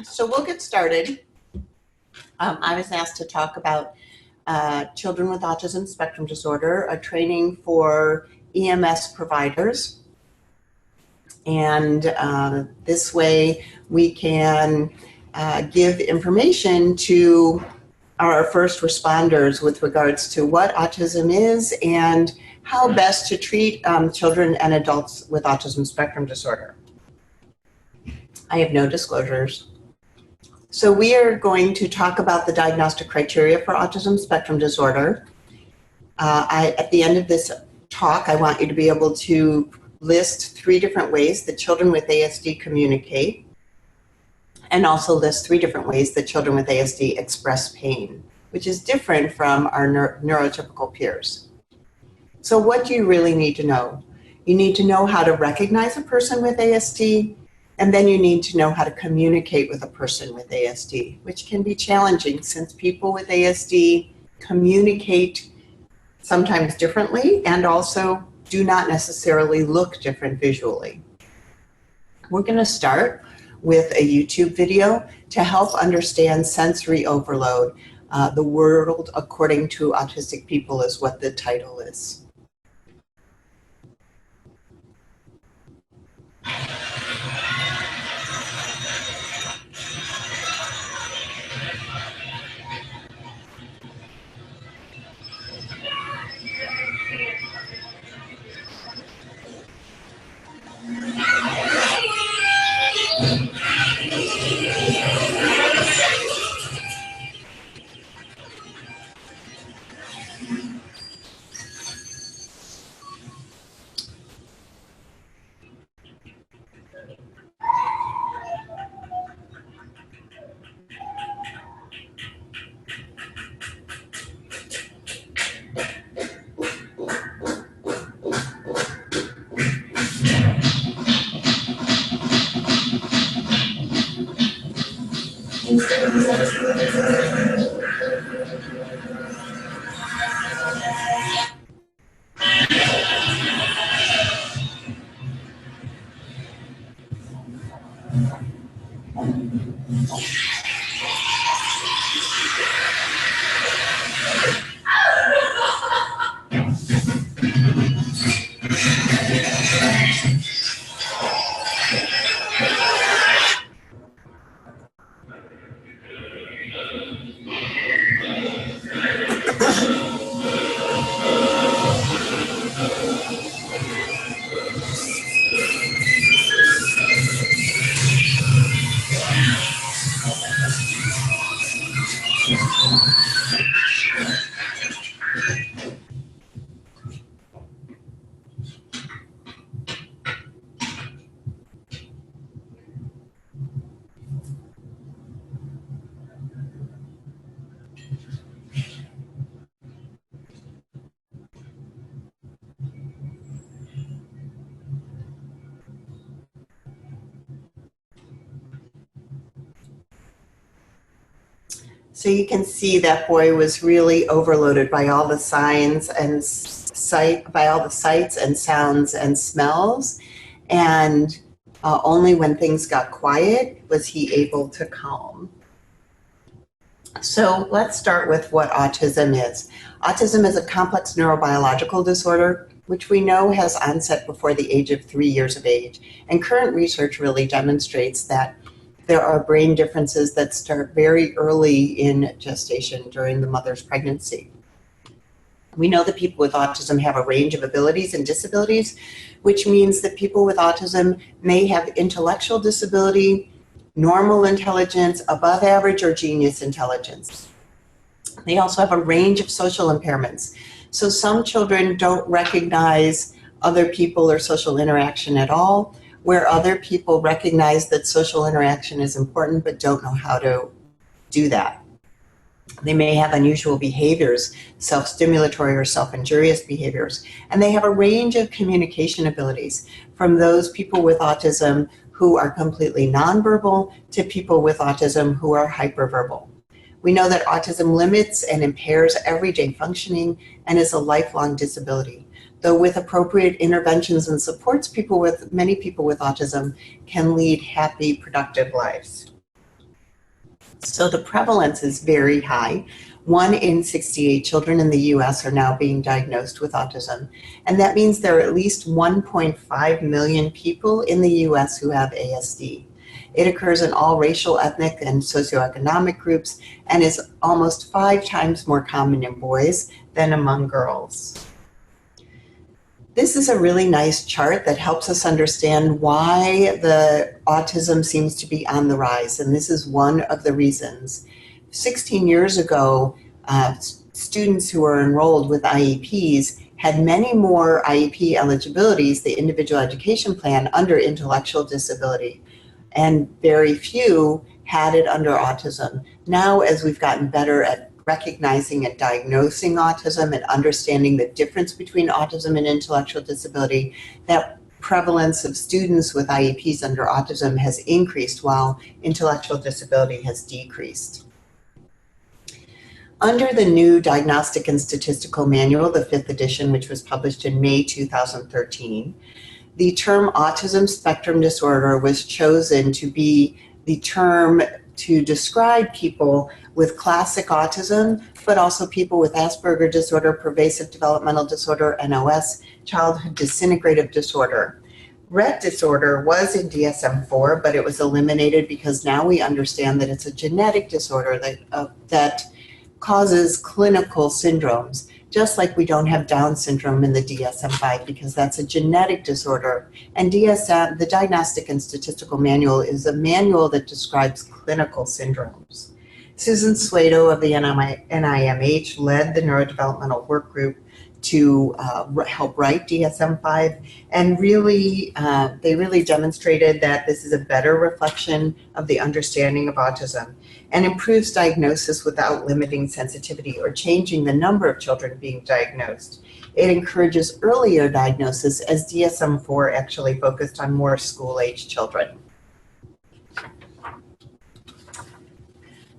So we'll get started. I was asked to talk about children with autism spectrum disorder, a training for EMS providers. And this way we can give information to our first responders with regards to what autism is and how best to treat children and adults with autism spectrum disorder. I have no disclosures. So we are going to talk about the diagnostic criteria for autism spectrum disorder. At the end of this talk, I want you to be able to list 3 different ways that children with ASD communicate, and also list 3 different ways that children with ASD express pain, which is different from our neurotypical peers. So what do you really need to know? You need to know how to recognize a person with ASD, and then you need to know how to communicate with a person with ASD, which can be challenging since people with ASD communicate sometimes differently and also do not necessarily look different visually. We're going to start with a YouTube video to help understand sensory overload. The World According to Autistic People is what the title is. So you can see that boy was really overloaded by all the signs and by all the sights and sounds and smells, and only when things got quiet was he able to calm. So let's start with what autism is. Autism is a complex neurobiological disorder which we know has onset before the age of 3 years of age, and current research really demonstrates that there are brain differences that start very early in gestation during the mother's pregnancy. We know that people with autism have a range of abilities and disabilities, which means that people with autism may have intellectual disability, normal intelligence, above average or genius intelligence. They also have a range of social impairments. So some children don't recognize other people or social interaction at all, where other people recognize that social interaction is important but don't know how to do that. They may have unusual behaviors, self-stimulatory or self-injurious behaviors, and they have a range of communication abilities, from those people with autism who are completely nonverbal to people with autism who are hyperverbal. We know that autism limits and impairs everyday functioning and is a lifelong disability, though with appropriate interventions and supports, many people with autism can lead happy, productive lives. So the prevalence is very high. 1 in 68 children in the US are now being diagnosed with autism. And that means there are at least 1.5 million people in the US who have ASD. It occurs in all racial, ethnic, and socioeconomic groups and is almost 5 times more common in boys than among girls. This is a really nice chart that helps us understand why the autism seems to be on the rise, and this is one of the reasons. 16 years ago, students who were enrolled with IEPs had many more IEP eligibilities, the individual education plan, under intellectual disability, and very few had it under autism. Now, as we've gotten better at recognizing and diagnosing autism and understanding the difference between autism and intellectual disability, that prevalence of students with IEPs under autism has increased while intellectual disability has decreased. Under the new Diagnostic and Statistical Manual, the 5th edition, which was published in May 2013, the term autism spectrum disorder was chosen to be the term to describe people with classic autism, but also people with Asperger disorder, pervasive developmental disorder, NOS, childhood disintegrative disorder. Rett disorder was in DSM-4, but it was eliminated because now we understand that it's a genetic disorder that causes clinical syndromes, just like we don't have Down syndrome in the DSM-5 because that's a genetic disorder. And DSM, the Diagnostic and Statistical Manual, is a manual that describes clinical syndromes. Susan Suedo of the NIMH led the neurodevelopmental work group to help write DSM-5, and they really demonstrated that this is a better reflection of the understanding of autism and improves diagnosis without limiting sensitivity or changing the number of children being diagnosed. It encourages earlier diagnosis, as DSM-4 actually focused on more school-age children.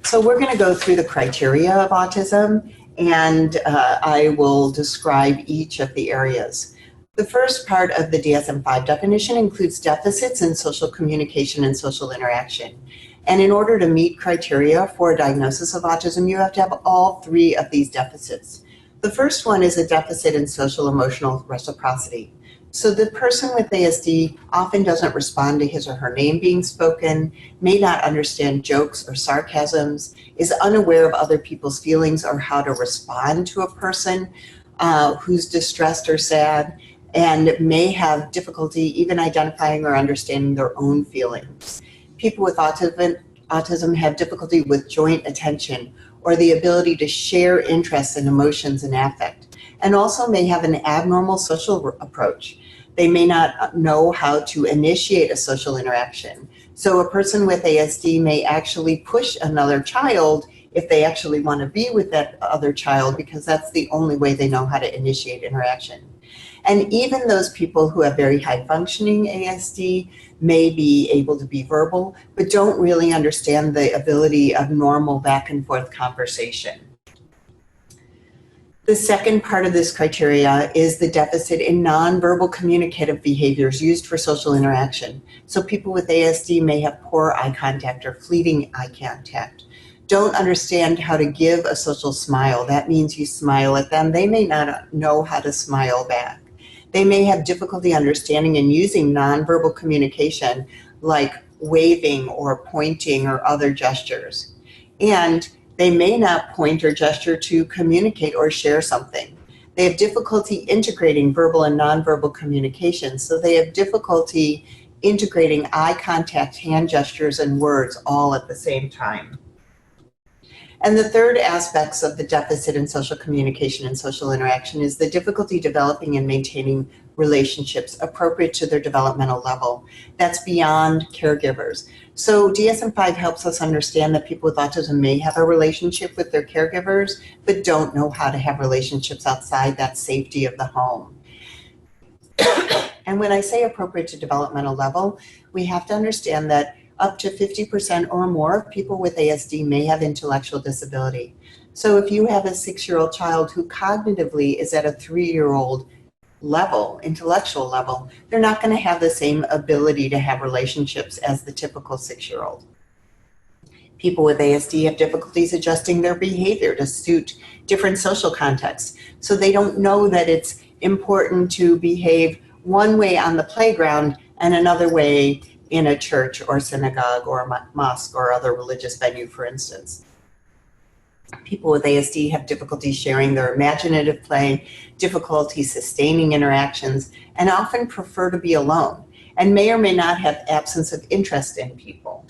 So we're going to go through the criteria of autism, and I will describe each of the areas. The first part of the DSM-5 definition includes deficits in social communication and social interaction. And in order to meet criteria for a diagnosis of autism, you have to have all 3 of these deficits. The first one is a deficit in social emotional reciprocity. So the person with ASD often doesn't respond to his or her name being spoken, may not understand jokes or sarcasms, is unaware of other people's feelings or how to respond to a person who's distressed or sad, and may have difficulty even identifying or understanding their own feelings. People with autism have difficulty with joint attention or the ability to share interests and emotions and affect, and also may have an abnormal social approach. They may not know how to initiate a social interaction. So a person with ASD may actually push another child if they actually want to be with that other child, because that's the only way they know how to initiate interaction. And even those people who have very high functioning ASD may be able to be verbal, but don't really understand the ability of normal back and forth conversation. The second part of this criteria is the deficit in nonverbal communicative behaviors used for social interaction. So people with ASD may have poor eye contact or fleeting eye contact, don't understand how to give a social smile. That means you smile at them. They may not know how to smile back. They may have difficulty understanding and using nonverbal communication like waving or pointing or other gestures. And they may not point or gesture to communicate or share something. They have difficulty integrating verbal and nonverbal communication, so they have difficulty integrating eye contact, hand gestures, and words all at the same time. And the third aspects of the deficit in social communication and social interaction is the difficulty developing and maintaining relationships appropriate to their developmental level. That's beyond caregivers. So DSM-5 helps us understand that people with autism may have a relationship with their caregivers, but don't know how to have relationships outside that safety of the home. And when I say appropriate to developmental level, we have to understand that up to 50% or more of people with ASD may have intellectual disability. So if you have a 6-year-old child who cognitively is at a 3-year-old level, intellectual level, they're not going to have the same ability to have relationships as the typical 6-year-old. People with ASD have difficulties adjusting their behavior to suit different social contexts. So they don't know that it's important to behave one way on the playground and another way in a church or synagogue or mosque or other religious venue, for instance. People with ASD have difficulty sharing their imaginative play, difficulty sustaining interactions, and often prefer to be alone, and may or may not have absence of interest in people.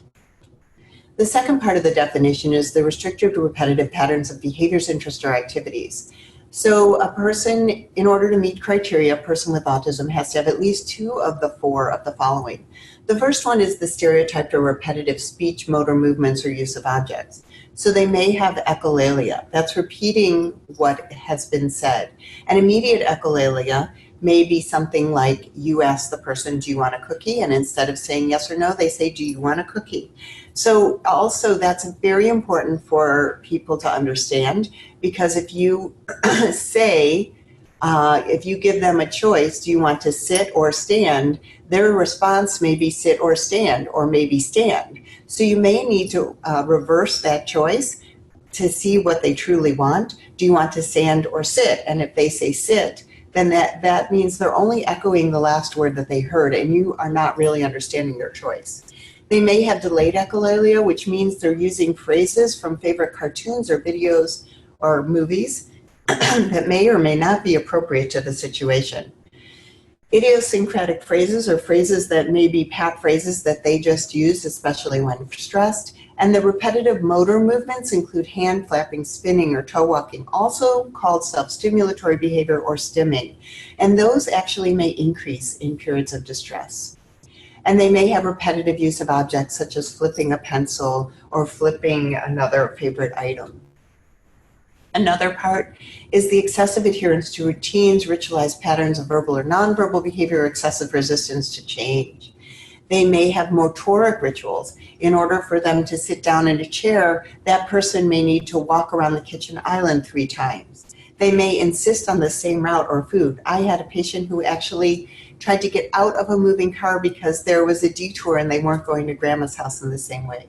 The second part of the definition is the restricted repetitive patterns of behaviors, interests, or activities. So a person, in order to meet criteria, a person with autism has to have at least 2 of the 4 of the following. The first one is the stereotyped or repetitive speech, motor movements, or use of objects. So they may have echolalia. That's repeating what has been said. And immediate echolalia may be something like you ask the person, do you want a cookie? And instead of saying yes or no, they say, do you want a cookie? So also that's very important for people to understand, because if you say, if you give them a choice, do you want to sit or stand? Their response may be sit or stand, or maybe stand. So you may need to reverse that choice to see what they truly want. Do you want to stand or sit? And if they say sit, then that means they're only echoing the last word that they heard, and you are not really understanding their choice. They may have delayed echolalia, which means they're using phrases from favorite cartoons or videos or movies that may or may not be appropriate to the situation. Idiosyncratic phrases are phrases that may be pat phrases that they just use, especially when stressed. And the repetitive motor movements include hand flapping, spinning, or toe walking, also called self-stimulatory behavior or stimming. And those actually may increase in periods of distress. And they may have repetitive use of objects such as flipping a pencil or flipping another favorite item. Another part is the excessive adherence to routines, ritualized patterns of verbal or nonverbal behavior, or excessive resistance to change. They may have motoric rituals. In order for them to sit down in a chair, that person may need to walk around the kitchen island 3 times. They may insist on the same route or food. I had a patient who actually tried to get out of a moving car because there was a detour and they weren't going to grandma's house in the same way.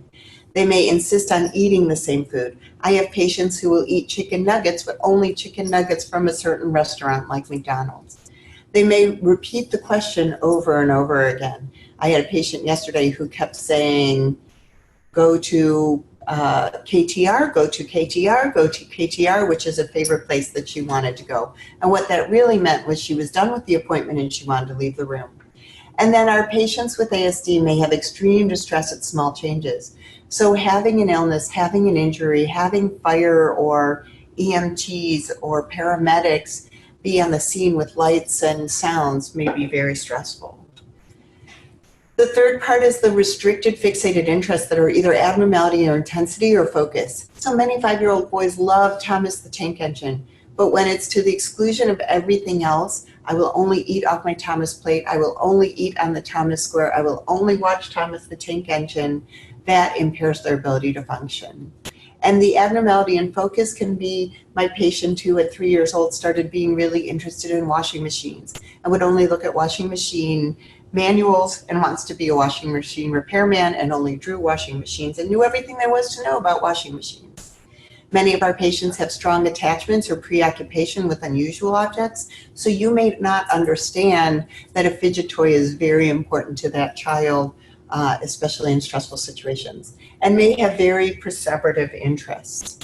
They may insist on eating the same food. I have patients who will eat chicken nuggets, but only chicken nuggets from a certain restaurant like McDonald's. They may repeat the question over and over again. I had a patient yesterday who kept saying, go to KTR, go to KTR, go to KTR, which is a favorite place that she wanted to go. And what that really meant was she was done with the appointment and she wanted to leave the room. And then our patients with ASD may have extreme distress at small changes. So having an illness, having an injury, having fire or EMTs or paramedics be on the scene with lights and sounds may be very stressful. The third part is the restricted fixated interests that are either abnormality or intensity or focus. So many 5-year-old boys love Thomas the Tank Engine, but when it's to the exclusion of everything else, I will only eat off my Thomas plate, I will only eat on the Thomas square, I will only watch Thomas the Tank Engine, that impairs their ability to function. And the abnormality in focus can be my patient who at 3 years old started being really interested in washing machines and would only look at washing machine manuals and wants to be a washing machine repairman and only drew washing machines and knew everything there was to know about washing machines. Many of our patients have strong attachments or preoccupation with unusual objects, so you may not understand that a fidget toy is very important to that child, especially in stressful situations, and may have very perseverative interests.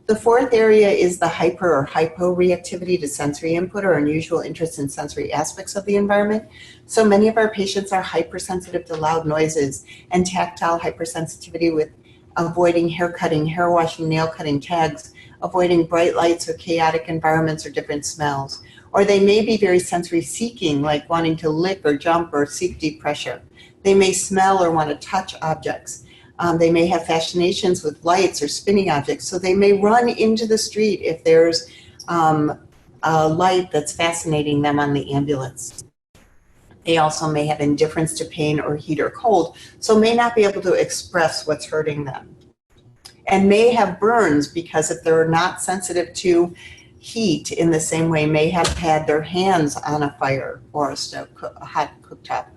The fourth area is the hyper or hypo-reactivity to sensory input or unusual interest in sensory aspects of the environment. So many of our patients are hypersensitive to loud noises and tactile hypersensitivity with avoiding hair cutting, hair washing, nail cutting, tags, avoiding bright lights or chaotic environments or different smells. Or they may be very sensory seeking, like wanting to lick or jump or seek deep pressure. They may smell or want to touch objects. They may have fascinations with lights or spinning objects, so they may run into the street if there's a light that's fascinating them on the ambulance. They also may have indifference to pain or heat or cold, so may not be able to express what's hurting them. And may have burns because if they're not sensitive to heat in the same way, may have had their hands on a fire or a hot cooktop.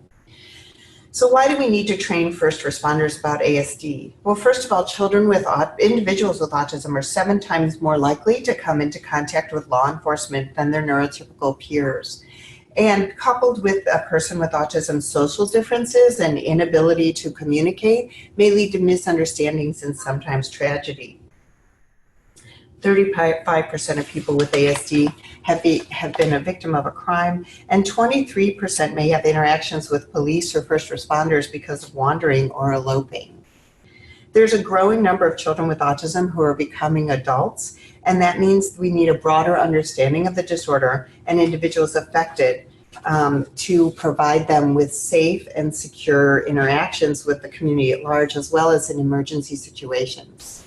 So why do we need to train first responders about ASD? Well, first of all, individuals with autism are 7 times more likely to come into contact with law enforcement than their neurotypical peers. And coupled with a person with autism's social differences and inability to communicate may lead to misunderstandings and sometimes tragedy. 35% of people with ASD have been a victim of a crime, and 23% may have interactions with police or first responders because of wandering or eloping. There's a growing number of children with autism who are becoming adults, and that means we need a broader understanding of the disorder and individuals affected to provide them with safe and secure interactions with the community at large, as well as in emergency situations.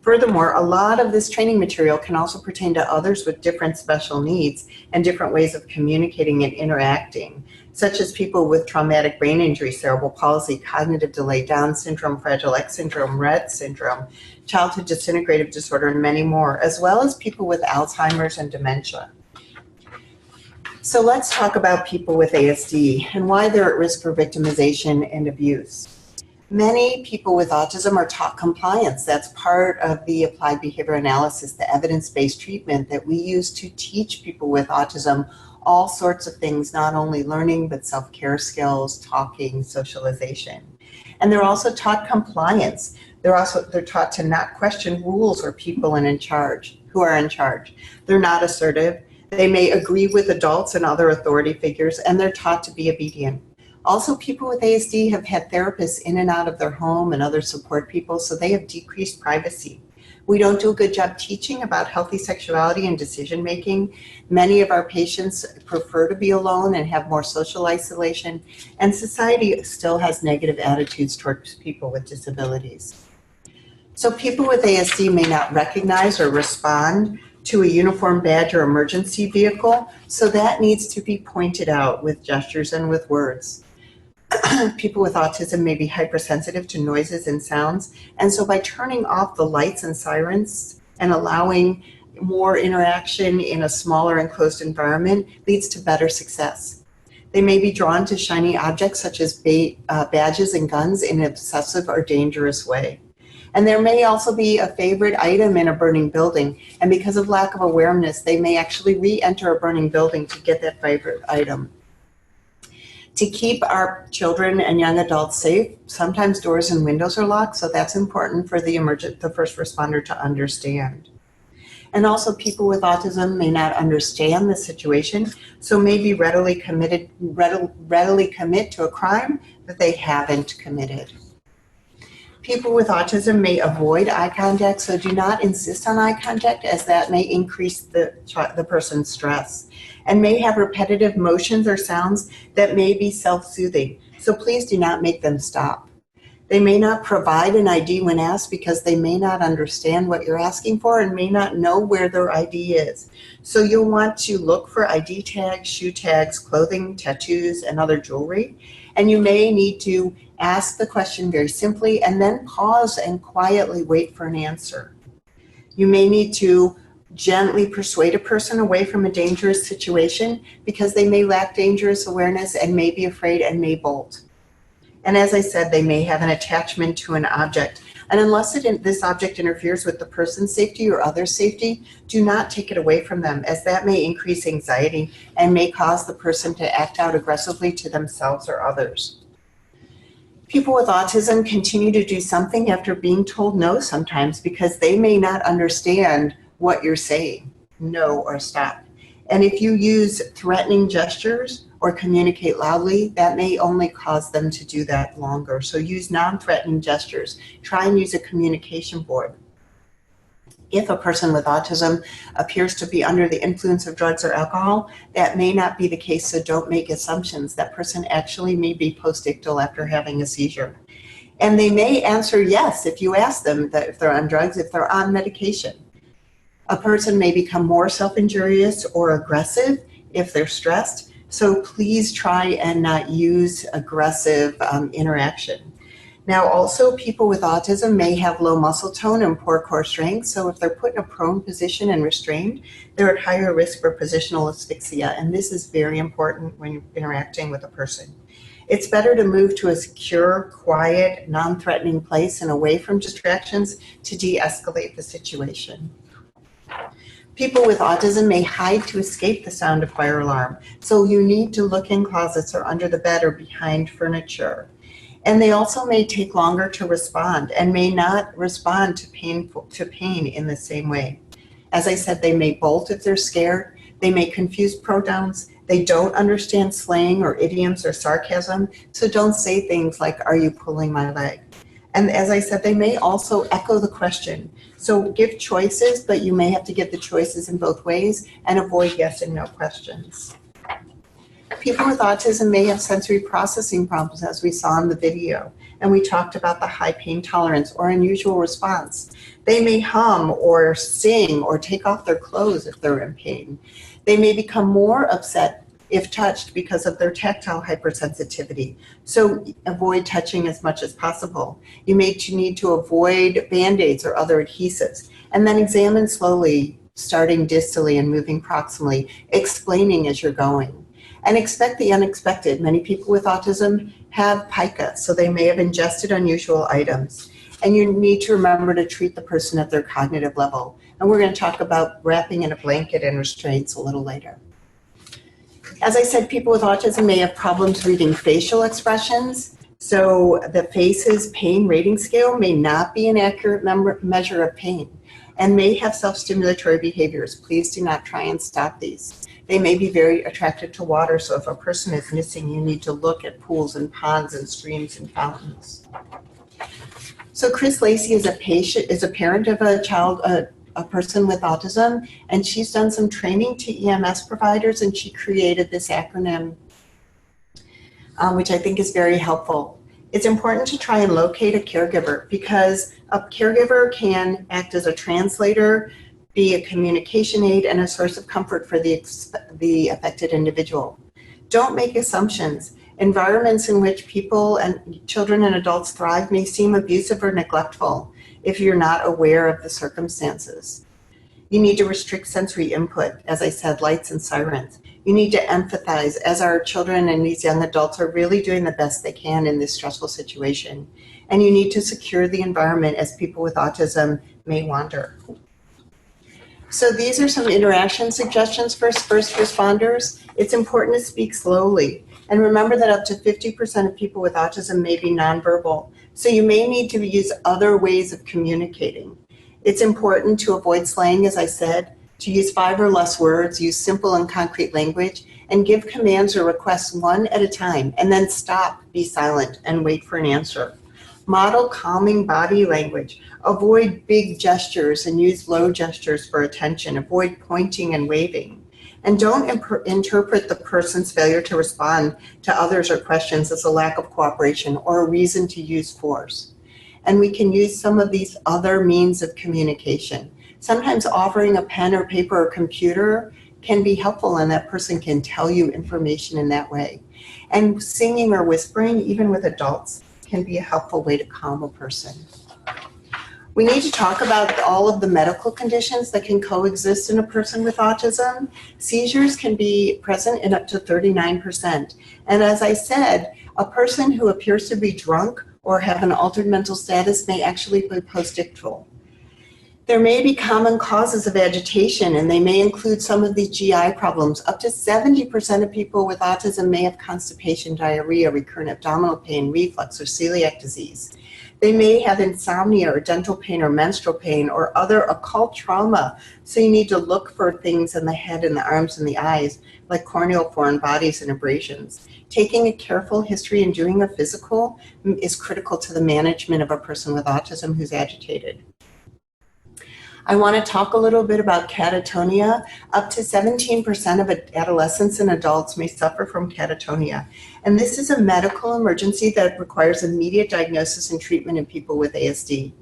Furthermore, a lot of this training material can also pertain to others with different special needs and different ways of communicating and interacting, such as people with traumatic brain injury, cerebral palsy, cognitive delay, Down syndrome, Fragile X syndrome, Rett syndrome, childhood disintegrative disorder, and many more, as well as people with Alzheimer's and dementia. So let's talk about people with ASD and why they're at risk for victimization and abuse. Many people with autism are taught compliance. That's part of the applied behavior analysis, the evidence-based treatment that we use to teach people with autism all sorts of things, not only learning, but self-care skills, talking, socialization. And they're also taught compliance. They're taught to not question rules or people who are in charge. They're not assertive. They may agree with adults and other authority figures, and they're taught to be obedient. Also, people with ASD have had therapists in and out of their home and other support people, so they have decreased privacy. We don't do a good job teaching about healthy sexuality and decision making. Many of our patients prefer to be alone and have more social isolation, and society still has negative attitudes towards people with disabilities. So people with ASD may not recognize or respond to a uniform badge or emergency vehicle, so that needs to be pointed out with gestures and with words. People with autism may be hypersensitive to noises and sounds, and so by turning off the lights and sirens and allowing more interaction in a smaller enclosed environment leads to better success. They may be drawn to shiny objects such as badges and guns in an obsessive or dangerous way. And there may also be a favorite item in a burning building, and because of lack of awareness, they may actually re-enter a burning building to get that favorite item. To keep our children and young adults safe, sometimes doors and windows are locked, so that's important for the first responder to understand. And also, people with autism may not understand the situation, so may be readily commit to a crime that they haven't committed. People with autism may avoid eye contact, so do not insist on eye contact, as that may increase the person's stress, and may have repetitive motions or sounds that may be self-soothing. So please do not make them stop. They may not provide an ID when asked because they may not understand what you're asking for and may not know where their ID is. So you'll want to look for ID tags, shoe tags, clothing, tattoos, and other jewelry. And you may need to ask the question very simply and then pause and quietly wait for an answer. You may need to gently persuade a person away from a dangerous situation because they may lack dangerous awareness and may be afraid and may bolt. And as I said, they may have an attachment to an object. And unless this object interferes with the person's safety or other safety, do not take it away from them, as that may increase anxiety and may cause the person to act out aggressively to themselves or others. People with autism continue to do something after being told no sometimes because they may not understand what you're saying, no or stop. And if you use threatening gestures or communicate loudly, that may only cause them to do that longer. So use non-threatening gestures. Try and use a communication board. If a person with autism appears to be under the influence of drugs or alcohol, that may not be the case, so don't make assumptions. That person actually may be post-ictal after having a seizure. And they may answer yes if you ask them that if they're on drugs, if they're on medication. A person may become more self-injurious or aggressive if they're stressed, so please try and not use aggressive interaction. Now, also, people with autism may have low muscle tone and poor core strength, so if they're put in a prone position and restrained, they're at higher risk for positional asphyxia, and this is very important when you're interacting with a person. It's better to move to a secure, quiet, non-threatening place and away from distractions to de-escalate the situation. People with autism may hide to escape the sound of fire alarm, so you need to look in closets or under the bed or behind furniture. And they also may take longer to respond and may not respond to pain in the same way. As I said, they may bolt if they're scared. They may confuse pronouns. They don't understand slang or idioms or sarcasm, so don't say things like, "Are you pulling my leg?" And as I said, they may also echo the question. So give choices, but you may have to give the choices in both ways and avoid yes and no questions. People with autism may have sensory processing problems, as we saw in the video, and we talked about the high pain tolerance or unusual response. They may hum or sing or take off their clothes if they're in pain. They may become more upset if touched because of their tactile hypersensitivity. So avoid touching as much as possible. You may need to avoid Band-Aids or other adhesives, and then examine slowly, starting distally and moving proximally, explaining as you're going. And expect the unexpected. Many people with autism have pica, so they may have ingested unusual items. And you need to remember to treat the person at their cognitive level. And we're going to talk about wrapping in a blanket and restraints a little later. As I said, people with autism may have problems reading facial expressions. So the face's pain rating scale may not be an accurate measure of pain and may have self-stimulatory behaviors. Please do not try and stop these. They may be very attracted to water, so if a person is missing, you need to look at pools and ponds and streams and fountains. So Chris Lacey is a parent of a person with autism, and she's done some training to EMS providers, and she created this acronym, which I think is very helpful. It's important to try and locate a caregiver because a caregiver can act as a translator, be a communication aid, and a source of comfort for the affected individual. Don't make assumptions. Environments in which people and children and adults thrive may seem abusive or neglectful if you're not aware of the circumstances. You need to restrict sensory input, as I said, lights and sirens. You need to empathize as our children and these young adults are really doing the best they can in this stressful situation. And you need to secure the environment as people with autism may wander. So these are some interaction suggestions for first responders. It's important to speak slowly. And remember that up to 50% of people with autism may be nonverbal. So you may need to use other ways of communicating. It's important to avoid slang, as I said, to use 5 or less words, use simple and concrete language, and give commands or requests one at a time, and then stop, be silent, and wait for an answer. Model calming body language. Avoid big gestures and use low gestures for attention. Avoid pointing and waving. And don't interpret the person's failure to respond to others or questions as a lack of cooperation or a reason to use force. And we can use some of these other means of communication. Sometimes offering a pen or paper or computer can be helpful, and that person can tell you information in that way. And singing or whispering, even with adults, can be a helpful way to calm a person. We need to talk about all of the medical conditions that can coexist in a person with autism. Seizures can be present in up to 39%. And as I said, a person who appears to be drunk or have an altered mental status may actually be postictal. There may be common causes of agitation, and they may include some of these GI problems. Up to 70% of people with autism may have constipation, diarrhea, recurrent abdominal pain, reflux, or celiac disease. They may have insomnia or dental pain or menstrual pain or other occult trauma. So you need to look for things in the head and the arms and the eyes, like corneal foreign bodies and abrasions. Taking a careful history and doing a physical is critical to the management of a person with autism who's agitated. I want to talk a little bit about catatonia. Up to 17% of adolescents and adults may suffer from catatonia. And this is a medical emergency that requires immediate diagnosis and treatment in people with ASD.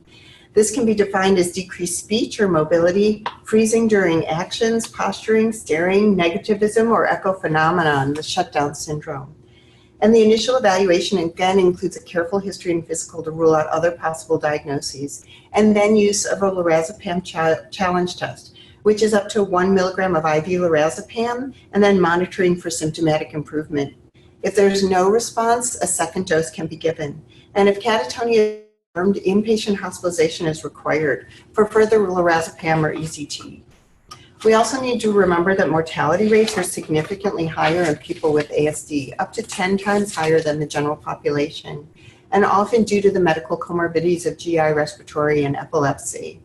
This can be defined as decreased speech or mobility, freezing during actions, posturing, staring, negativism, or echo phenomenon, the shutdown syndrome. And the initial evaluation, again, includes a careful history and physical to rule out other possible diagnoses, and then use of a lorazepam challenge test, which is up to 1 milligram of IV lorazepam, and then monitoring for symptomatic improvement. If there's no response, a second dose can be given. And if catatonia is confirmed, inpatient hospitalization is required for further lorazepam or ECT. We also need to remember that mortality rates are significantly higher in people with ASD, up to 10 times higher than the general population, and often due to the medical comorbidities of GI, respiratory, and epilepsy.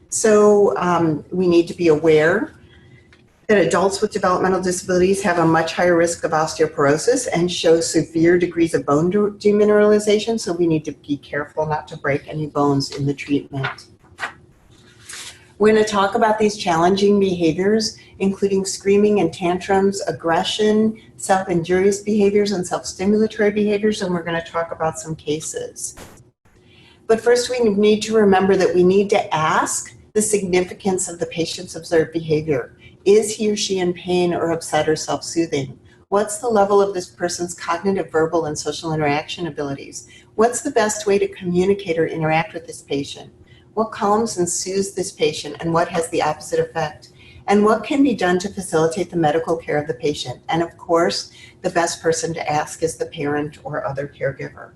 So we need to be aware that adults with developmental disabilities have a much higher risk of osteoporosis and show severe degrees of bone demineralization, so we need to be careful not to break any bones in the treatment. We're going to talk about these challenging behaviors, including screaming and tantrums, aggression, self-injurious behaviors, and self-stimulatory behaviors, and we're going to talk about some cases. But first, we need to remember that we need to ask the significance of the patient's observed behavior. Is he or she in pain or upset or self-soothing? What's the level of this person's cognitive, verbal, and social interaction abilities? What's the best way to communicate or interact with this patient? What calms and soothes this patient, and what has the opposite effect? And what can be done to facilitate the medical care of the patient? And of course, the best person to ask is the parent or other caregiver.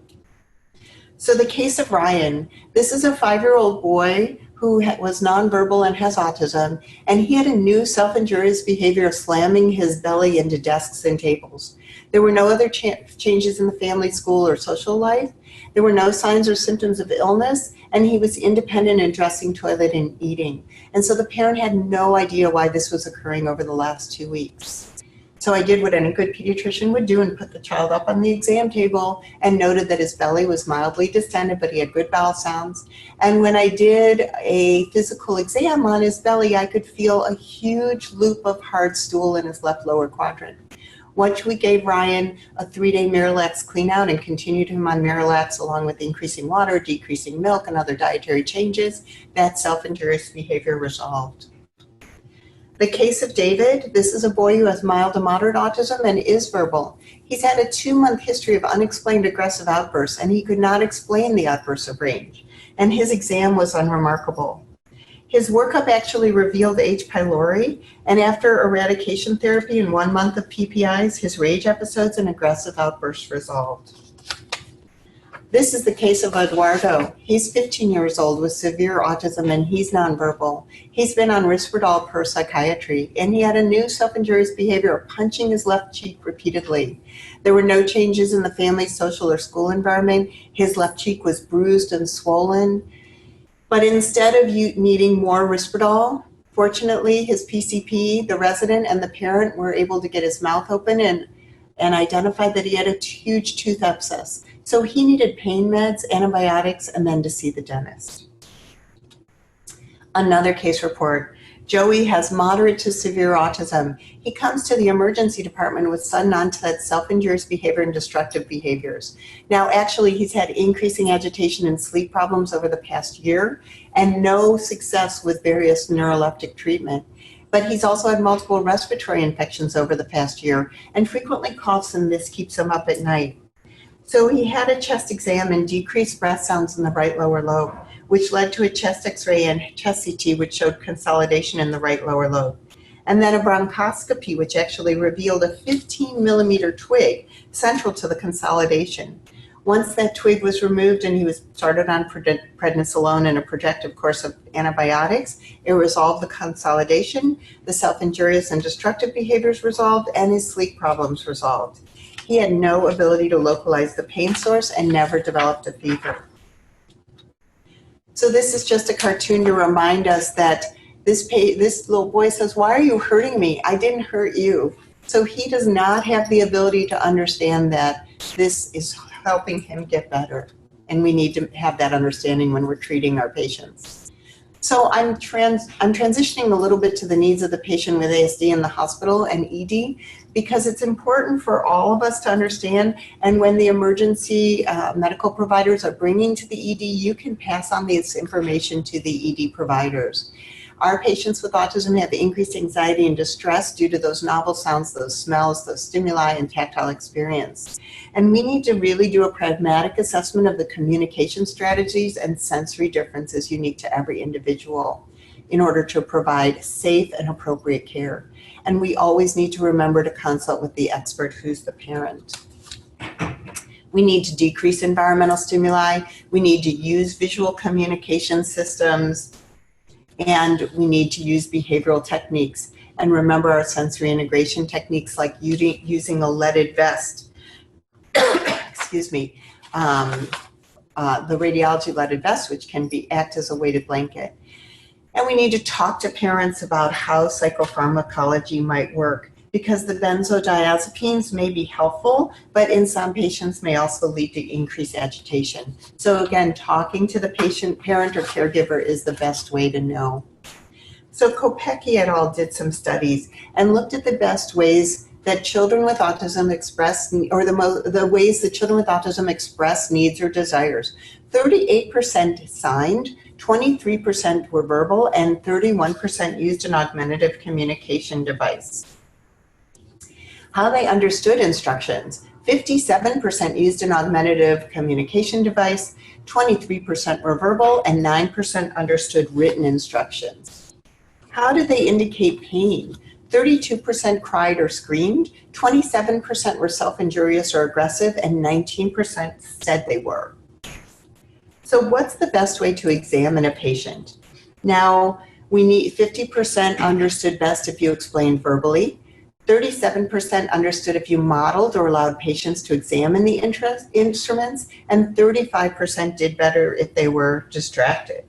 So the case of Ryan, this is a 5-year-old boy who was nonverbal and has autism, and he had a new self-injurious behavior of slamming his belly into desks and tables. There were no other changes in the family, school, or social life. There were no signs or symptoms of illness, and he was independent in dressing, toilet, and eating. And so the parent had no idea why this was occurring over the last 2 weeks. So I did what any good pediatrician would do and put the child up on the exam table and noted that his belly was mildly distended, but he had good bowel sounds. And when I did a physical exam on his belly, I could feel a huge loop of hard stool in his left lower quadrant. Once we gave Ryan a 3-day Miralax clean out and continued him on Miralax along with increasing water, decreasing milk, and other dietary changes, that self-injurious behavior resolved. The case of David, this is a boy who has mild to moderate autism and is verbal. He's had a 2-month history of unexplained aggressive outbursts, and he could not explain the outbursts of rage. And his exam was unremarkable. His workup actually revealed H. pylori, and after eradication therapy and 1 month of PPIs, his rage episodes and aggressive outbursts resolved. This is the case of Eduardo. He's 15 years old with severe autism, and he's nonverbal. He's been on Risperdal per psychiatry, and he had a new self-injurious behavior of punching his left cheek repeatedly. There were no changes in the family, social, or school environment. His left cheek was bruised and swollen. But instead of needing more Risperdal, fortunately, his PCP, the resident, and the parent were able to get his mouth open and identified that he had a huge tooth abscess. So he needed pain meds, antibiotics, and then to see the dentist. Another case report. Joey has moderate to severe autism. He comes to the emergency department with sudden onset self-injurious behavior and destructive behaviors. Now, actually, he's had increasing agitation and sleep problems over the past year and no success with various neuroleptic treatment. But he's also had multiple respiratory infections over the past year and frequently coughs, and this keeps him up at night. So he had a chest exam and decreased breath sounds in the right lower lobe, which led to a chest x-ray and chest CT, which showed consolidation in the right lower lobe. And then a bronchoscopy, which actually revealed a 15-millimeter twig central to the consolidation. Once that twig was removed and he was started on prednisolone and a projective course of antibiotics, it resolved the consolidation, the self-injurious and destructive behaviors resolved, and his sleep problems resolved. He had no ability to localize the pain source and never developed a fever. So this is just a cartoon to remind us that this little boy says, "Why are you hurting me? I didn't hurt you." So he does not have the ability to understand that this is helping him get better. And we need to have that understanding when we're treating our patients. So I'm transitioning a little bit to the needs of the patient with ASD in the hospital and ED, because it's important for all of us to understand. And when the emergency medical providers are bringing to the ED, you can pass on this information to the ED providers. Our patients with autism have increased anxiety and distress due to those novel sounds, those smells, those stimuli, and tactile experience. And we need to really do a pragmatic assessment of the communication strategies and sensory differences unique to every individual in order to provide safe and appropriate care. And we always need to remember to consult with the expert who's the parent. We need to decrease environmental stimuli. We need to use visual communication systems, and we need to use behavioral techniques. And remember our sensory integration techniques like using a leaded vest, excuse me, the radiology leaded vest, which can act as a weighted blanket. And we need to talk to parents about how psychopharmacology might work, because the benzodiazepines may be helpful, but in some patients may also lead to increased agitation. So again, talking to the patient, parent, or caregiver is the best way to know. So Kopecky et al. Did some studies and looked at the best ways that children with autism express, or the ways that children with autism express needs or desires. 38% signed, 23% were verbal, and 31% used an augmentative communication device. How they understood instructions. 57% used an augmentative communication device, 23% were verbal, and 9% understood written instructions. How did they indicate pain? 32% cried or screamed, 27% were self-injurious or aggressive, and 19% said they were. So what's the best way to examine a patient? Now, we need 50% understood best if you explained verbally, 37% understood if you modeled or allowed patients to examine the instruments, and 35% did better if they were distracted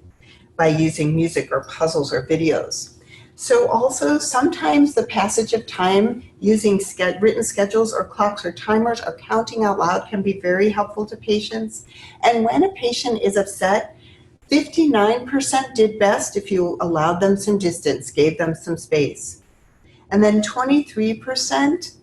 by using music or puzzles or videos. So also, sometimes the passage of time using written schedules or clocks or timers or counting out loud can be very helpful to patients. And when a patient is upset, 59% did best if you allowed them some distance, gave them some space. And then 23%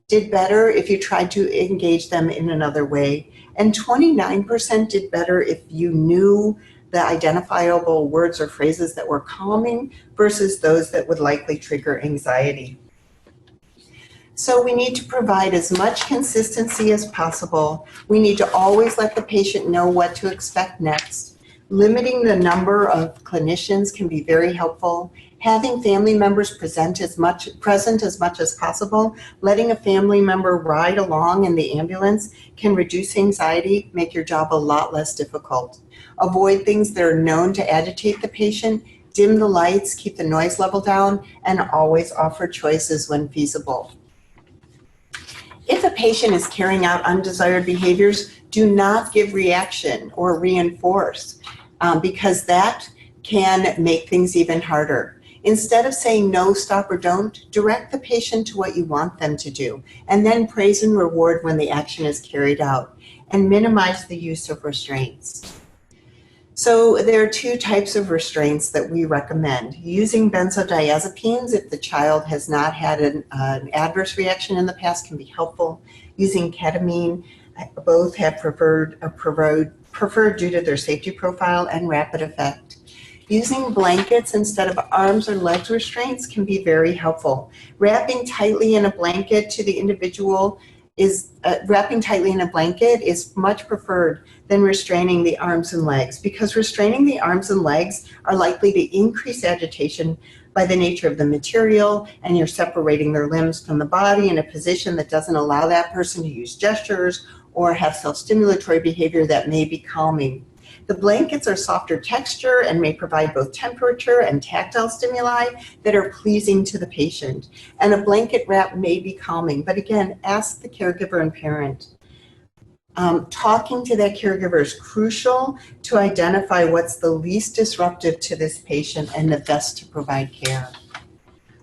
did better if you tried to engage them in another way. And 29% did better if you knew the identifiable words or phrases that were calming versus those that would likely trigger anxiety. So we need to provide as much consistency as possible. We need to always let the patient know what to expect next. Limiting the number of clinicians can be very helpful. Having family members present as much as possible, letting a family member ride along in the ambulance can reduce anxiety, make your job a lot less difficult. Avoid things that are known to agitate the patient, dim the lights, keep the noise level down, and always offer choices when feasible. If a patient is carrying out undesired behaviors, do not give reaction or reinforce, because that can make things even harder. Instead of saying no, stop, or don't, direct the patient to what you want them to do, and then praise and reward when the action is carried out, and minimize the use of restraints. So there are two types of restraints that we recommend. Using benzodiazepines if the child has not had an adverse reaction in the past can be helpful. Using ketamine, both have preferred due to their safety profile and rapid effect. Using blankets instead of arms or legs restraints can be very helpful. Wrapping tightly in a blanket to the individual is much preferred than restraining the arms and legs, because restraining the arms and legs are likely to increase agitation by the nature of the material, and you're separating their limbs from the body in a position that doesn't allow that person to use gestures or have self-stimulatory behavior that may be calming. The blankets are softer texture and may provide both temperature and tactile stimuli that are pleasing to the patient. And a blanket wrap may be calming, but again, ask the caregiver and parent. Talking to that caregiver is crucial to identify what's the least disruptive to this patient and the best to provide care.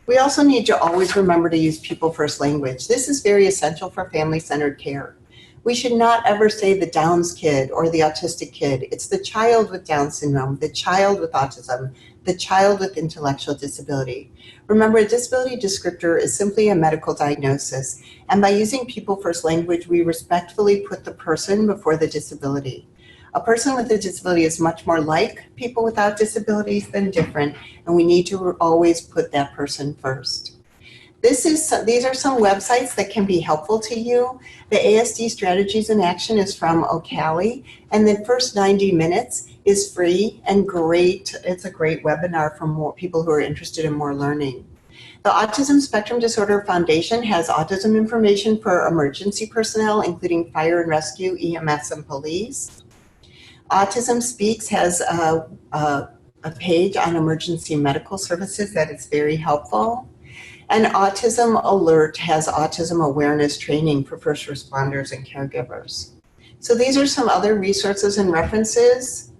We also need to always remember to use people-first language. This is very essential for family-centered care. We should not ever say the Downs kid or the autistic kid. It's the child with Down syndrome, the child with autism, the child with intellectual disability. Remember, a disability descriptor is simply a medical diagnosis, and by using people-first language, we respectfully put the person before the disability. A person with a disability is much more like people without disabilities than different, and we need to always put that person first. These are some websites that can be helpful to you. The ASD Strategies in Action is from O'Cally, and the first 90 minutes is free and great. It's a great webinar for more people who are interested in more learning. The Autism Spectrum Disorder Foundation has autism information for emergency personnel, including fire and rescue, EMS, and police. Autism Speaks has a page on emergency medical services that is very helpful. And Autism Alert has autism awareness training for first responders and caregivers. So these are some other resources and references.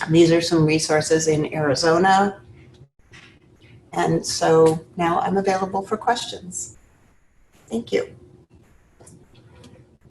These are some resources in Arizona. And so now I'm available for questions. Thank you.